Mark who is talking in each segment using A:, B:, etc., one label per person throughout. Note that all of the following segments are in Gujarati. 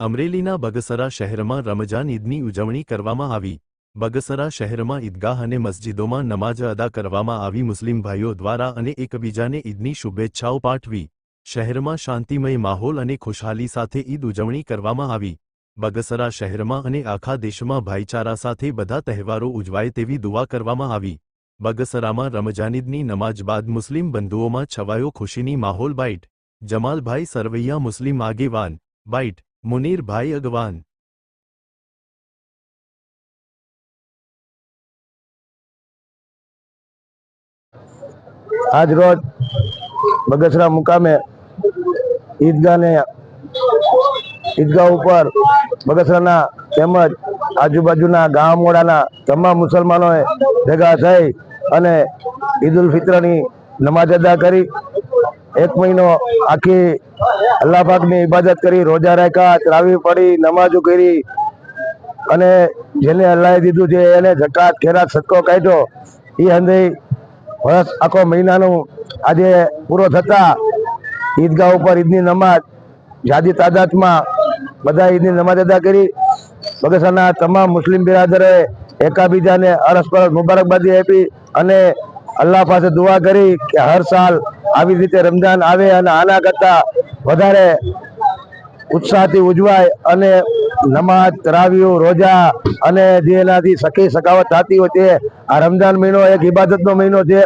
A: અમરેલીના બગસરા શહેરમાં રમજાન ઈદની ઉજવણી કરવામાં આવી। બગસરા શહેરમાં ઈદગાહ અને મસ્જિદોમાં નમાજ અદા કરવામાં આવી। મુસ્લિમ ભાઈઓ દ્વારા અને એકબીજાને ઈદની શુભેચ્છાઓ પાઠવી। શહેરમાં શાંતિમય માહોલ અને ખુશહાલી સાથે ઈદ ઉજવણી કરવામાં આવી। બગસરા શહેરમાં અને આખા દેશમાં ભાઈચારા સાથે બધા તહેવારો ઉજવાય તેવી દુઆ કરવામાં આવી। બગસરામાં રમજાન ઈદની નમાજ બાદ મુસ્લિમ બંધુઓમાં છવાયો ખુશીની માહોલ। બાઇટ જમાલભાઈ સરવૈયા મુસ્લિમ આગેવાન, બાઇટ મુનીરભાઈ અગવાન।
B: આજ રોજ બગસરા મુકામે ઈદગાહ ઉપર બગસરાના તેમજ આજુબાજુના ગામોડાના તમામ મુસલમાનોએ ભેગા થઈ અને ઈદ ઉલ ફિત્રની નમાજ અદા કરી। એક મહિનો આખી અલ્લાહ પાકની ઇબાદત કરી, રોજા રાખ્યા, તરાવી પડી, નમાજો કરી અને જેને અલ્લાહે દીધું છે એને ઝકાત ખેરાત સદકો કાઢ્યો। એ અંદે વર્ષ આખો મહિનાનું આજે પૂરો થતા ઈદગાહ ઉપર ઈદની નમાજ જાજી તાદાદમાં બધા ઈદની નમાજ અદા કરી। બગસરાના તમામ મુસ્લિમ બિરાદરોએ એકાબીજાને અરસપરસ મુબારકબાદી આપી અને અલ્લાહ પાસે દુઆ કરી કે હર સાલ આવી રીતે રમજાન આવે અને આના કરતા વધારે ઉત્સાહથી ઉજવાય અને નમાજ, તરાવીઓ, રોજા અને જે એનાથી સખી સખાવત થતી હોય તે આ રમજાન મહિનો એક ઇબાદતનો મહિનો છે।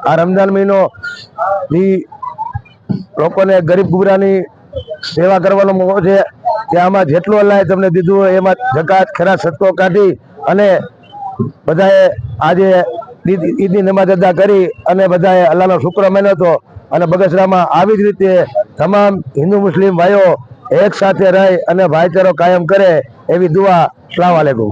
B: આ રમજાન મહિનો લોકોને ગરીબ ગુબરાની સેવા કરવાનો મોકો છે। ત્યાંમાં જેટલું અલ્લાહે તમને દીધું હોય એમાં ઝકાત ખેરાત સદકો કાઢી અને બધાએ આજે ઈદની નમાજ અદા કરી અને બધાએ અલ્લાહનો શુક્ર માન્યો હતો। અને બગસરામાં આવી જ રીતે તમામ હિન્દુ મુસ્લિમ ભાઈઓ એક સાથે રહી અને ભાઈચારો કાયમ કરે એવી દુઆ। અસ્સલામુ અલૈકુમ।